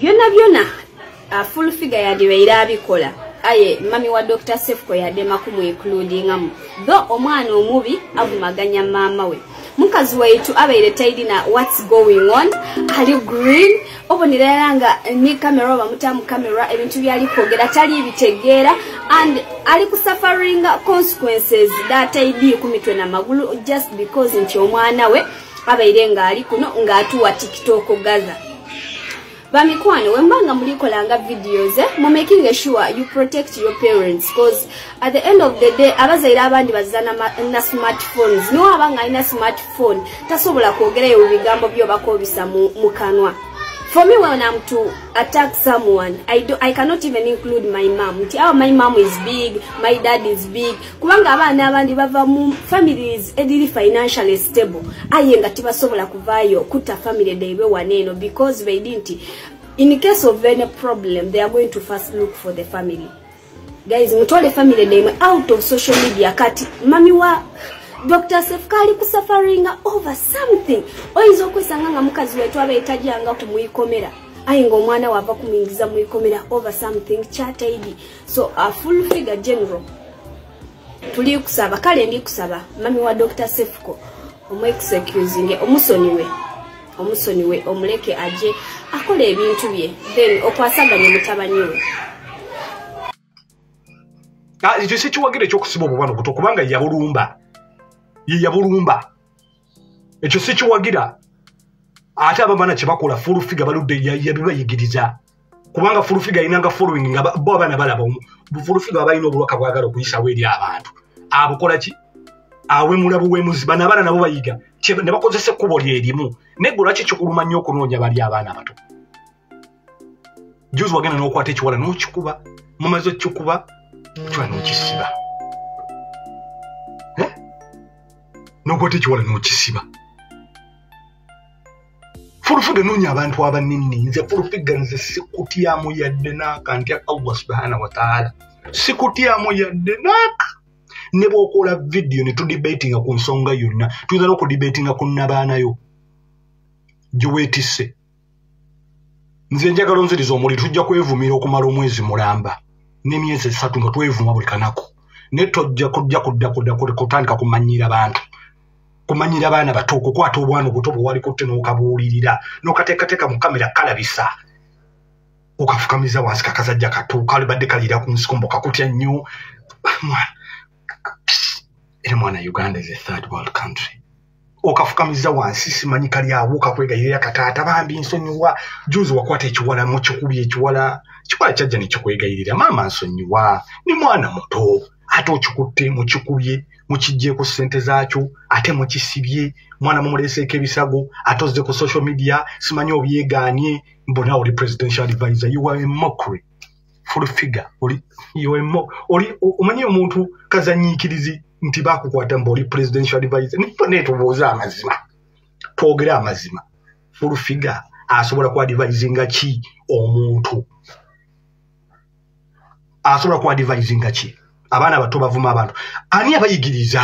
byonna full figure yadibeera abikola aye mami wa Dr. Cephco yadema including though omwana omubi avumaganya maama we mukazi waitu abaire taidi na what's going on ali green oboniranga ni camera bamutamu camera ebintu byali kogera tali bitegeera and ali suffering consequences that taidi kumitwe na magulu just because nti omwana we abaire nga ali kuno ngatuwa TikTok Gaza. Bamikwano wembanga mulikolanga videos mu making sure you protect your parents because at the end of the day abazaira abandi bazana na smartphones no abanga ina smartphone tasobola kwogera ebigambo byo bakobisa mu kanwa. For me when I'm to attack someone I cannot even include my mom. My mom is big, my dad is big. Kubanga abana abandi bava mu families ediri financially stable. Ayenga tibasobola kuvayo kuta family daiwe waneno because they didn't. In case of any problem, they are going to first look for the family. Guys, mutole family daiwe out of social media kati mami wa Dr. Cephco ali suffering over something. Oizo kusanga mukazi wetu abetajanga kumuikomera. Ayingo omwana wava kumingiza muikomera over something chataidi. So a full figure general. Tuli kusaba kale ndi kusaba mami wa Dr. Cephco excusing omusoniwe omuleke aje akole ebintu bye then okwasaganya mutabani we. Ekyo si kiwagire ekyokusiba obubano buto kubanga yabulumba. Yabulumba. Ekyo si kiwagira. Ate abamana kyebakola full figure baludde yabibayigiriza. Kubanga full figure inanga following nga bo abana balaba full figure abayina obulwaka bwagala okuyisa weri abantu. Abukola ki? Awe mulabu we muziba nabana nabo bayiga. Ne bakozese kubo lyerimu. Negola ki kikuluma nnyo okunoonya bali abana abato. Juzi wagenda n'okwata ekiwala n'okikuba. Mumaze okikuba kitwa n'okisiba. N'okwata ekiwala n'okisiba. Full figure noonya abantu abaninni nze full figure nze sikutyamu yadde n'akantya Allah subhanahu wa ta'ala. Sikutyamu yadde n'aka. Nebo okola video ne tudebatinga ku nsonga yonna tuyinza n'okudebatinga ku nabaanayo giweetisse nze njagala nziriza omuli tujja kwevumira okumala omwezi mulamba n'emyezi 3 nga twevuma buli kanako ne tojja kudda kutandika kumanyira abantu kumanyira abaana bato okukwata obwana obuto bwe wali kutte n'okabuulirira n'okateekateeka mu kamera kalabisa okafukamiza wansi kakazajja kato kalibadde kalira ku nsikombo kakutya nnyo Mwana Uganda is a third world country. Okafukamiza wansi simanyi kali awo kakwegayirira kataata bambi nsonyiwa juzi wakwata ekiwala mu kikubye ekiwala kyajja ne kikwegayirira maama nsonyiwa ni mwana muto ate okikutte mu kikubye mu kijjeeko ssente zaakyo ate mu kisibye mwana mumuleeseeko ebisago atozze ku social media simanyi obyegaanye mbona oli presidential advisor you are a mockery full figure you are omanyi omuntu kazanyiikirizi nti bakukwata mboli presidential advisor nipone tubuuza amazima twogera amazima full figure asobola ku advisinga ki omuntu asobola ku advisinga ki abaana bato bavuma abantu ani abayigiriza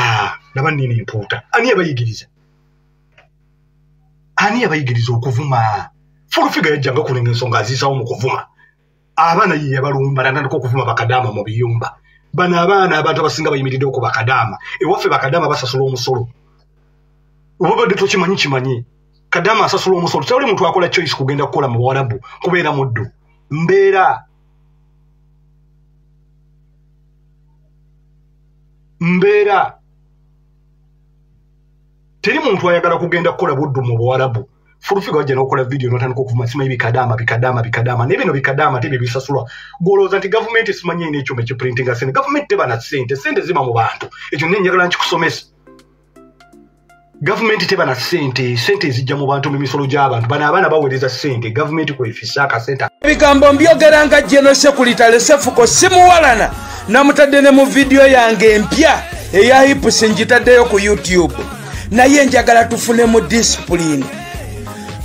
nabannini empuuta ani abayigiriza okuvuma full figure yajjanga kulenga ensonga aziisawo mu kuvuma abaana ye yabalumba natandika okuvuma bakadaama mu biyumba bana abaana abantu abasinga bayimiridde ku bakadaama ewaffe bakadaama basasula omusolo obadde tokimanyi kadama asasula omusolo kyali muntu akola choice kugenda kukola mu Waarabu kubeera muddu mbeera teri muntu ayagala kugenda kukola buddu mu Waarabu full figure wajja n'okola video n'otandika okuvuma simanyi bikadaama n'ebino bikadaama tebyo bisasulwa golooza nti gavumenti simanyi ina ekyuma ekiprintinga sente gavumenti teba na sente ziba mu bantu ekyo nenjagala nkikusomesa gavumenti teba na sente zijja mu bantu mu misolo gy'abantu bano abaana baweereza sente gavumenti kwefisa akasente ebigambo mbyogeranga General Secretary Cephco simuwalana namutadde ne mu video yange empya eya hips njitaddeyo ku YouTube naye njagala tufune mu discipline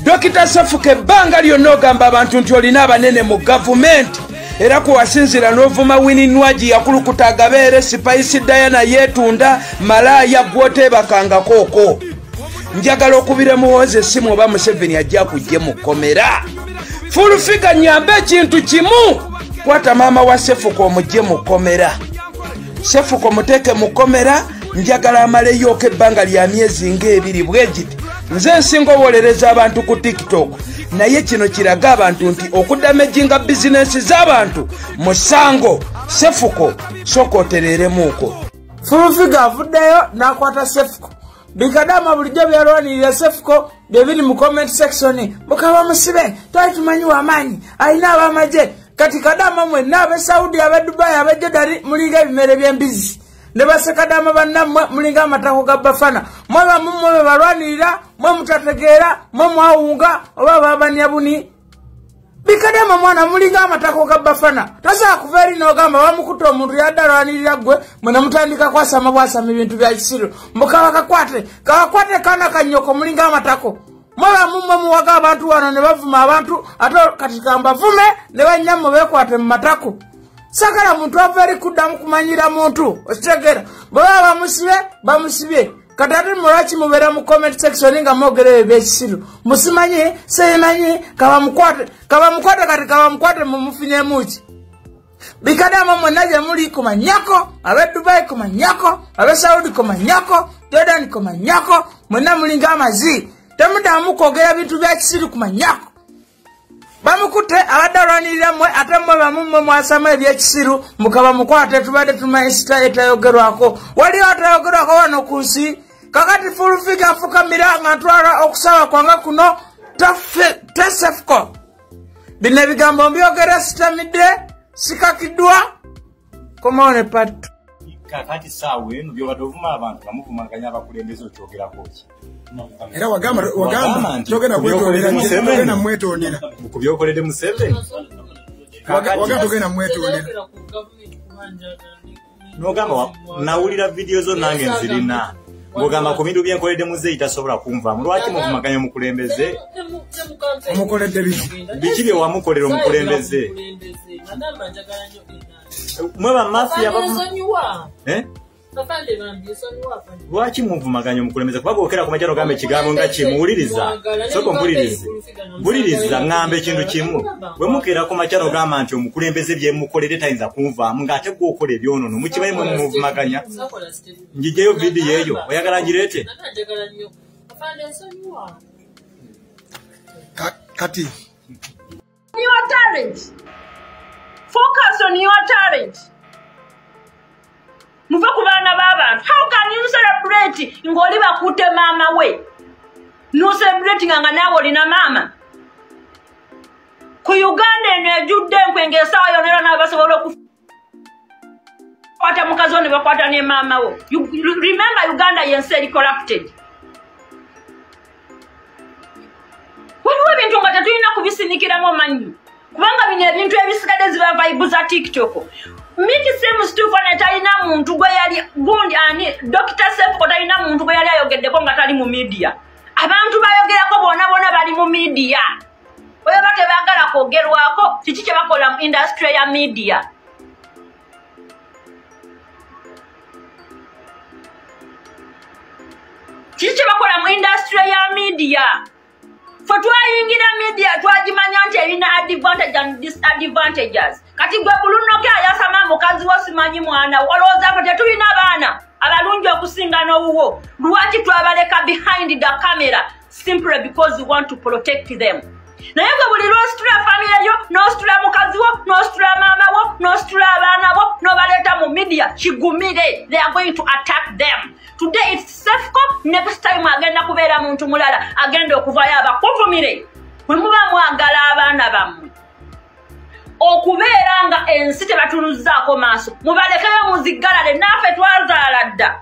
Dr. Cephco ebbanga lyonna ogamba abantu nti olina abanene mu gavumenti era kuwasinzira n'ovuma Wininwaji yakulukuta agabeere Spice Diana yeetunda malaya gwoteebakangako njagala okubira muwoze essimu oba Museveni ajja kujje mu kkomera full figure nyambe ekintu kimu kwata maama wa Cephco omugye mukomera Cephco muteke mukomera njagala amaleyooko ebbanga lya myezi ng'ebiri bwegiti nze nsinga owolereza abantu ku TikTok naye kino kiraga abantu nti okudamejinga bizinesi z'abantu musango Cephco sooka otereeremuuko full figure avuddeyo n'akwata Cephco bikadama bulijjo byalwanirira Cephco byebiri mu comment section mukaba musibe twali tumanyi w'amaanyi alina ab'amagye kati kadama mwenna ab'e Saudi ab'e Dubai ab'e Jodari mulinga ebimere by'embizi ne basekadama bannammwe mulinga amatako ga Bafana mweba mumwe balwanirira mwe mutategeera mwe mwawunga oba babanya buni bikadama mwana mulinga amatako ga Bafana tasa kuveeri n'ogamba bamukuta omuntu yaddalwanirira gwe mwe namutandika kwasama bwasama ebintu bya kisiru mukaba kakwate kana kanyoko mulinga amatako mweba mumwe muwaga abantu wano ne bavuma abantu ate kati kambavume ne banyammo beekwate mu matako sakala muntu aveeri kuddamu kumanyira muntu okitegera bwebaba bamusibye kati ate mulwaki mubeera mu comment section nga mwogera ebyo by'ekisiru musimanyi seemanyi kabamukwate kati kabamukwate mumufunyemuki bikadama mwenna gye muli kumanyako ab'e Dubai kumanyako ab'e Saudi kumanyako Jordan kumanyako mwenna mulinga amazi temuddamu kwogera bintu bya kisiru kumanyako bamukute abaddalwanirira mmwe ate mmwe bamumwe mwasama ebyekisiru mukaba mukwate tubadde tumanyi sita etayogerwako waliwo atayogerwako wano ku nsi kakati full figure afukamira nga ntwala okusaba kwange kuno te Cephco bino ebigambo mbyogera sitamidde sikakiddwa komaone patu kakati saawa eno byobadde ovuma abantu bamuvumaganya abakulembeze okyogerako ki era wagamba togenda mwetondera ku byokoledde Museveni wagamba togenda mwetondera n'ogamba nawulira vidiyo zo nange nzirina ng'ogamba ku bintu byenkoledde muzeeyi tasobola kunvaamu lwaki muvumaganya omukulembeze omukoledde biki bye wamukolera omukulembeze mwe bamafiya lwaki muvumaganya omukulembeze kuba gwokera ku makyalo gambe ekigambo nga kimuwuliriza soko mpuliriza ŋŋamba ekintu kimu bwe mukeera ku makyalo gamba nti omukulembeze byemukolere tayinza kunvaamu ng'ate gwokola ebyonono mukimanyi mwe muvumaganya njijjayo vidiyo eyo oyagala ngireete kati your talent. Focus on your talent. Muve ku baana b'abantu. How can you celebrate ng'oli bakutte maama we? No celebrating nga naawe olina maama. Ku Uganda eno ejjudde enkwenga esaawa yonna era n'abasobola okukwata mukazi wo ne bakwata ne maama wo. Remember Uganda yensi eri corrupted. Waliwo ebintu nga tetulina kubisinikiramu omanyi. Kubanga bino ebintu ebisigadde ziba vibe za TikTok. Miki semu stufa ne talina muntu gwe yali gundi ani Dr. Cephco talina muntu gwe yali ayogeddeko nga tali mu media. Abantu bayogerako bona bali mu media. Oyo bate baagala kwogerwako kiki kye bakola mu industry ya media. Kiki kye bakola mu industry ya media. For twayingira media twagimanya nti erina advantage and disadvantages. Kati gwe bulunoke ayasama mukazi wo simanyi mwana olowooza ko tetulina abaana abalungi okusinga n'owuwo. Lwaki twabaleka behind the camera simply because we want to protect them. Naye gwe buli lw'ositula family yo n'ositula mukazi wo n'ositula maama wo n'ositula abaana bo n'obaleeta mu media kigumire. They are going to attack them. Today it's Cephco, next time agenda kubeera muntu mulala agenda okuvaayo abakuvumire. Bwe muba mwagala abaana bammwe okubeera nga ensi tebatuluzzaako maaso mubalekeyo muziggalale naffe twazaala dda.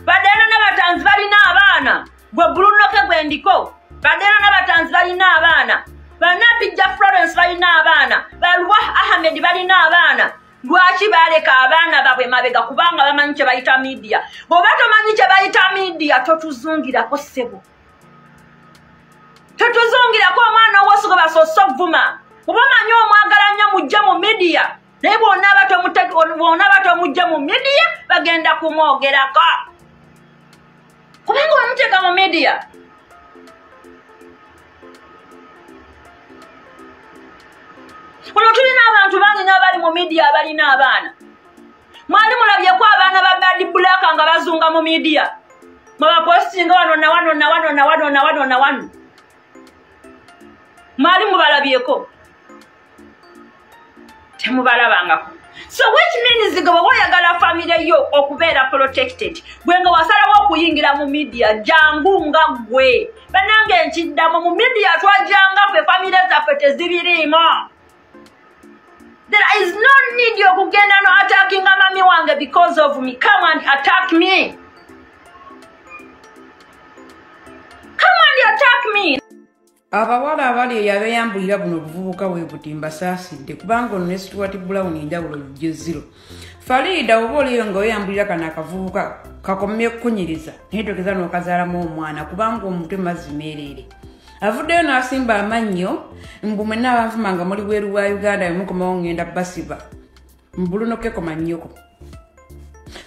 Badeena n'abatanzi balina abaana gwe bulunoke gwe ndiko. Badeena n'abatanzi balina abaana. Banapijja Florence balina abaana. Balwa Ahmed balina abaana. Lwaki baleka abaana babwe mabega kubanga bamanyi kye bayita media. Bw'oba tomanyi kye bayita media totuzungirako ssebo. Totuzungirako omwana ow'osuga basoose ovuma. Bw'oba manyi omwagala nnyo mujje mu media. Naye bw'onaaba tomujje mu media bagenda kumwogerako. Kubanga bamuteeka mu media. Kuno tulina abantu bangi n'abali mu media abalina abaana. Mwali mulabyeko abaana ba bad black nga bazunga mu media. Mwaba postinga wano na wano. Mwali mubalabyeko. Temubalabangako. So which means nga oyagala family yo okubeera protected. Bwenga wasalawo okuyingira mu media jangu nga gwe. Banange nkiddamu mu media twajanga ffe family zaffe tezibiriimo. There is no need yokugenda no attacking mami wange because of me. Come and attack me. Come and attack me. Abawala abali yabeyambulira buno buvubuka we butimba saasidde kubanga ono ne Stuart Brown enjawulo lujje zero. Farida oba oliyo ng'oyambulira kana akavubuka kakomye kunyiriza netokeza n'okazaalamu omwana kubanga omutwe mazzi meereere. Avuddeyo n'asimba amannyo mbu mwenna abanvuma nga muli bweru wa Uganda bemukomawo ngenda basiba mbulunokeko mannyoko.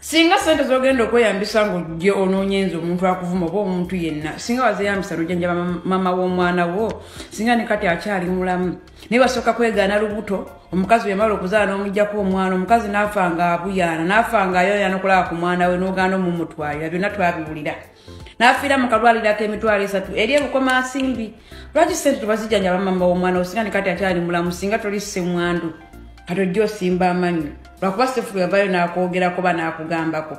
Singa sente zogenda okweyambisa ng'ojje onoonyenza omuntu akuvuma oba omuntu yenna singa wazeyambisa n'ojjanjaba mama w'omwana wo singa ne kati akyali mulamu naye wasooka kwegaana lubuto omukazi bwe yamala okuzaala n'omuggyako omwana omukazi n'afa nga abuyaana n'afa nga ayoyana okulaba ku mwana we n'ogaana omumutwalira byonna twabiwulira n'afiira mu kalwalirako emitwalo 3 eri ebukoma nsimbi. Lwaki sente tubazijjanjaba mama w'omwana wo singa ne kati akyali mulamu singa toli ssemwandu kati ojja osimba amannyo lwakuba Cephco yavayo n'akwogerako ba n'akugambako.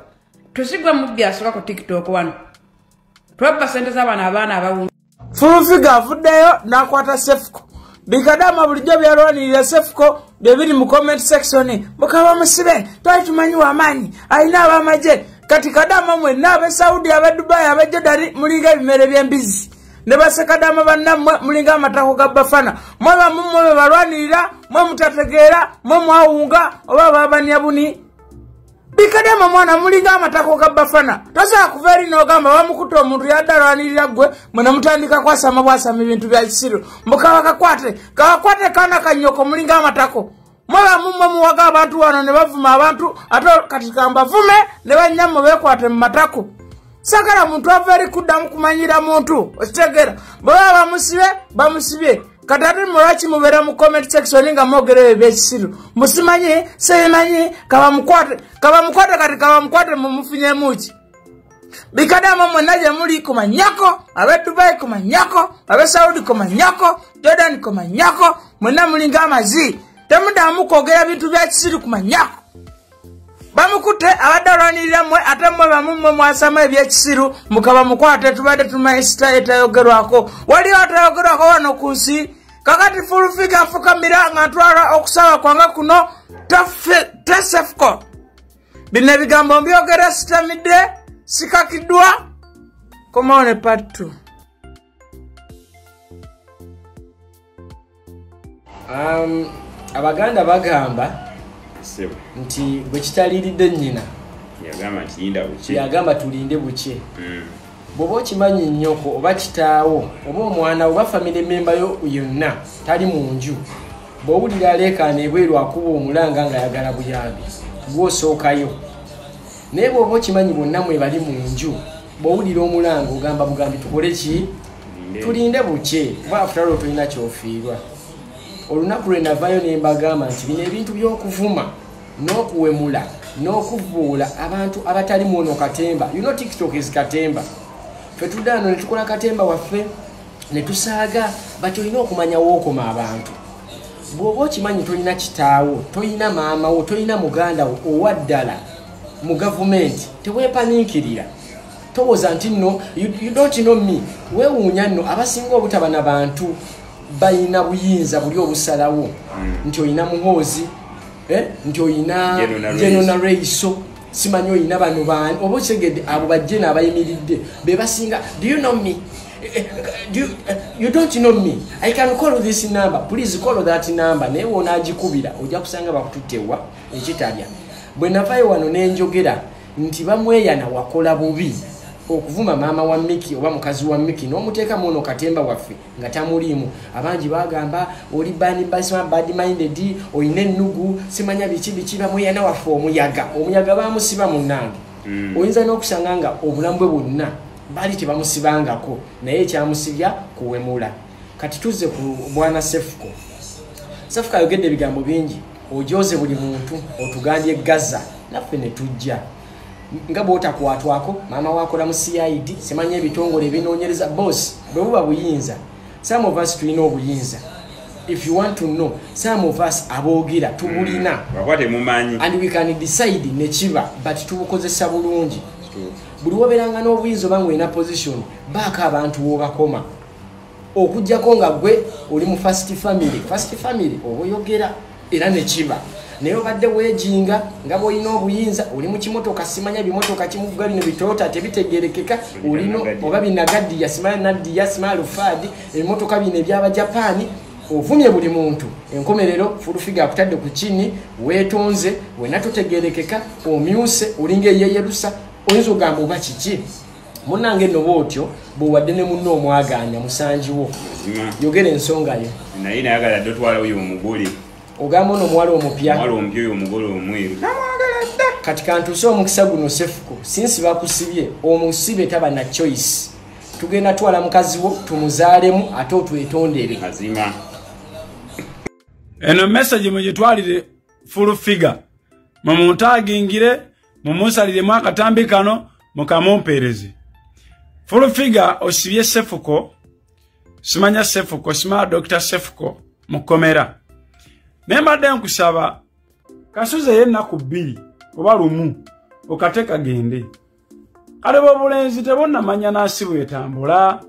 Tusigwa mubbi asooka ku TikTok wano twabba sente z'abaana abawunyi. Fulufiga avuddeyo n'akwata Cephco. Bikadama bulijjo byalwanirira Cephco bye biri mu comment section. Mukaba musibe twali tumanyiwa amaanyi alina ab'amagye kati kadama mwenna ab'e Saudi ab'e Dubai ab'e Jordan mulinga ebimere by'embizi. Ne basekadama bannammwe mulinga amatako ga Bafana. Mweba mumwe balwanirira mwe mutategeera mwe mwawunga oba babanya buni. Bikadama mwana mulinga amatako ga Bafana. Tosa kuva eri n'ogamba bamukuta omuntu yaddalwanirira gwe mwena mutandika kwasama bwasama ebintu bya kisiru. Mukaba kakwate kana kanyoko mulinga amatako. Mweba mumwe muwaga abantu wano ne bavuma abantu ate kati kamba vume ne banyammo bekwate mu matako. Sagala muntu averi kuddamu kumanyira muntu okitegera baba bamusibye katati mulwaki mubeera mu comment section nga mwogera ebyekisiru musimanyi seyimanyi kabamukwate kati kabamukwate mumufunyemuki. Bikadama mwenna gye muli kumanyako ab'e Dubai kumanyako ab'e Saudi kumanyako Jordan kumanyako mwenna mulinga amazi temudamu kwogera bintu bya kisiru kumanyako. Bamukute abadalwanirira mwe ate mwe bamumwe mwasama ebyekisiru mukaba mukwate tubadde tumayisita etayogerwako waliyo atayogerwako wano ku nsi kakati Fulufiga afukamira nga ntwala okusaba kwanga kuno te Cephco. Bino ebigambo mbyogera sitamidde sikakiddwa komaone part 2. Abaganda bagamba nti bwe kitaliiridde nnyina yagamba tulinde buke. Bw'oba okimanyi nnyoko oba kitaawo oba omwana oba famire memba yo yonna tali mu nju bw'owulira aleekaana ebweru akuba omulanga ng'ayagala buyambi gw'osookayo. Naye bw'oba okimanyi bonna mwe bali mu nju bw'owulira omulanga ogamba bugambi tukole ki tulinde buke kuba afutalo tolina kyofiirwa. Olunaku lwe navayo ne mbagamba nti bino ebintu by'okuvuma n'okuwemula n'okuvuula abantu abatali muono katemba. TikTok is katemba. Ffe tuddaano ne tukola katemba waffe ne tusaaga bati olina okumanya wookoma abantu. Bw'oba okimanyi tolina kitaawo tolina maama wo tolina muganda wo owa ddala mu gavumenti teweepaniikirira. Towooza nti nno you don't know me. Weewuunya nno abasinga obutaba na bantu bayina buyinza buli obusalawo nti oyina muhoozi nti oyina jenona reiso simanyi oyina bano baani oba okitegedde abo bajje n'abayimiridde be basinga. Do you know me? You don't know me. I can call this number. Please call that number. Naye wonaagikubira ojja kusanga bakututtewa ekitalya. Bwe navayo wano n'enjogera nti bamweyana wakola bubi okuvuma maama wa Miki oba mukazi wa Miki n'omuteeka muno katemba waffe nga tamuliimu. Abangi bagamba oli bad minded oyina ennugu simanya biki bamweyana waffe omuyaga bamusiba munnange. Oyinza n'okusanga nga obulamu bwe bwonna bali tebamusibangako naye ekyamusibya kuwemula. Kati tuzze ku bwana Cephco. Cephco ayogedde ebigambo bingi ojoze buli muntu otugambye Gaza naffe ne tujja nga bw'otakwatwako maama wakola mu CID simanya ebitongole ebinoonyereza boss bwe buba buyinza some of us tulina obuyinza if you want to know some of us aboogera tubulina and we can decide ne kiba but tubukozesa bulungi buli woberanga n'obuyinza oba ng'olina position baako abantu w'obakoma okujjako nga gwe oli mu first family oba oyogera era ne kiba naye obadde weejinga nga bw'olina obuyinza oli mu kimotoka simanya bimotoka kimuvuga bino bitoota tebitegerekeka olino oba binagaddiya simanya naddiya simanya lufaadi ebimotoka bino eby'Abajapani ovumye buli muntu enkomerero Full-Figure akutadde ku kini weetonze wena totegerekeka omyuse olinga eyeyerusa oyinza ogamba oba kiki munnange nno bw'otyo bw'owadde ne munno omwaganya musanjiwo yogera ensonga yo naye nayagala dde otwala oyo omugole ogamba ono omuwala omupya oyo omugole omweru kati kantuuse omukisa guno Cephco sinsi bakusibye omusibe taba na choice tugenda twala mukazi wo tumuzaalemu ate otwetondere mazima eno message mugitwalire Full-Figure mumuntagingire mumusaliremu akatambi kano mukamumpeereze Full-Figure osibye Cephco simanya Cephco simanya Dr. Cephco mukomera nembadde nkusaba kasuze yennaku 2 oba 1 okateka gende kale bobulenzi tebonnamanya nasi bwetambula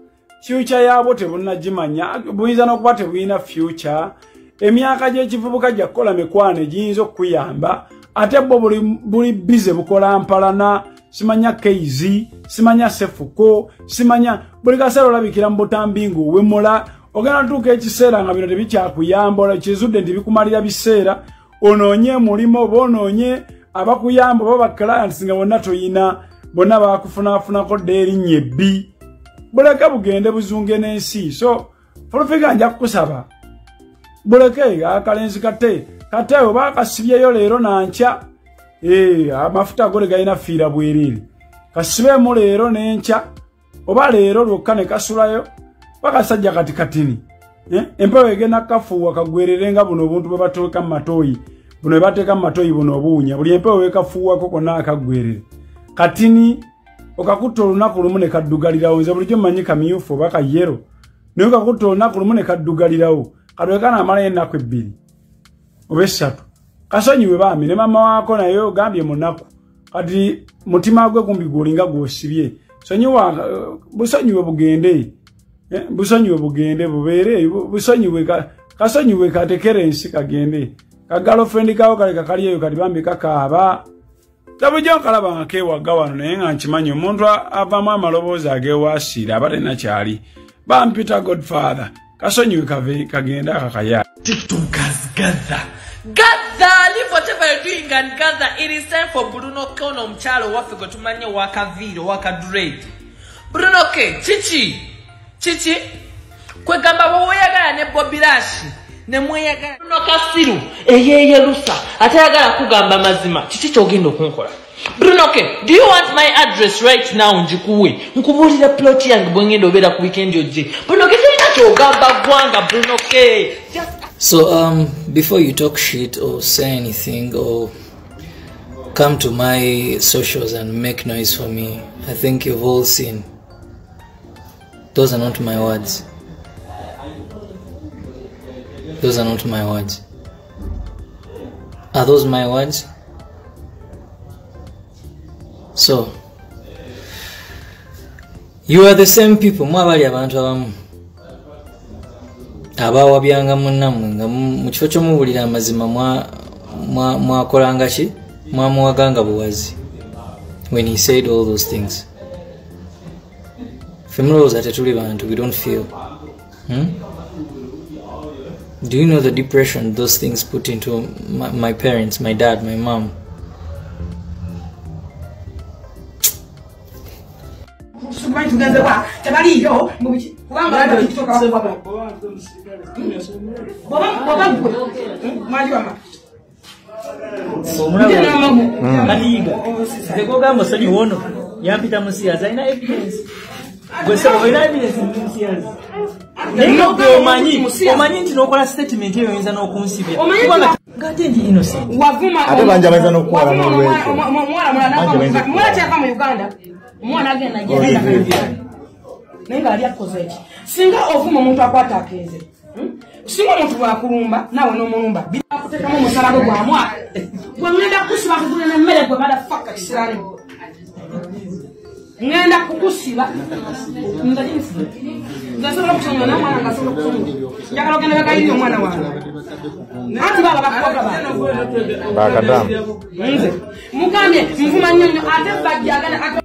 future yabo tebonnagimanya buyinza n'okuba tebuyina future emyaka gy'ekivubuka gyakukola mikwano giyinza okuyamba ate bo buli bize bukola mpalana simanya keizi simanya Cephco simanya buli kaseera olabikira mu butambi ng'owemula ogenda tuuka ekiseera nga bino tebikyakuyamba kizudde nti bikumalira biseera onoonye mulimu oba onoonye abakuyamba oba baclients nga bonna toyina bonna bakufunaafunako dde erinnya ebbi buleke bugende buzunge n'ensi so Full-Figure nja kukusaba buleke akalenzi kate oba akasibyeyo leero nankya amafuta ago legayina fiira bwerere kasibemu leero n'enkya oba leero lwokka ne kasulayo bakasajja katikatini empewo egenda kafuuwa kagwerere nga buno obuntu bwe bateeka mu matooyi buno bwe bateeka mu matooyi buno obuunya buli empewo wekafuuwako konna akagwerere katini okakutta olunaku lumu ne kaddugalirawo nze bulijjo mmanyi kamyufu oba kayero naye okakutta olunaku lumu ne kaddugalirawo kadwekana amalayo ennaku 2 oba 3 kasonyiwe baami ne mama waako naye ogambye munaku kati mutima gwe gumbi gwolinga gwosibye busonyiwe bugende busonyiwe bugende bubeere busonyiwe kasonyiwe katekere ensi kagende kagalofrendi kawo kale kakali eyo kati bambi kakaaba tabujja nkalaba nga keewaga wano naye nga nkimanyi omuntu avaamu amaloboozi ageewaasiira aba tennakyali bampita Godfather kasonyiwe kagende akakaya Gaza, leave whatever you're doing and Gaza. It is time for Bruno Kono mchalo wafe gotumanye waka video, waka dread. Bruno K, Chichi, kwe gamba waweyagala ne Bobirashi, ne mweyagala Bruno Kasiru, eyeye lusa, atayagala kugamba mazima, Chichi chogendo kunkola. Bruno K, do you want my address right now njikuwe? Nkubulira plot yangu bwengendo bera ku weekend yoje. Bruno K, chogamba gwanga Bruno K. So before you talk shit or say anything or come to my socials and make noise for me, I think you've all seen. Those are not my words. Those are not my words. Are those my words? So you are the same people. Mwabali abantu abamu abawabyanga munnamwe nga mu kifo ky'omuwulira amazima mwakolanga ki mwamuwaganga buwazi when he said all those things. Femulowooza tetuli bantu, we don't feel. Do you know the depression those things put into my parents, my dad, my mom? omanyi nti nokola statement eyo oyinza n'okunsibya ngate ndi innocent ate banja bayinza n'okukwala n'olwekyo omwana kyava mu uganda omwana agenda naye nga ali akoze eki singa ovuma omuntu akwata akeeze singa omuntu bwakulumba nawe n'omulumba biakutekamu omusalago gwamwa gwe ngenda kukusiba kugula nemmere gwe madafaka kisirani ngenda kukusiba ngasobola okusonyiwa n'omwana ngasobola okusonyiwa njagala ogenda bagayirira omwana wange anti baba bakuwaga bakadamu nze mugambye nvuma nnyo nnyo ate bajja agenda ate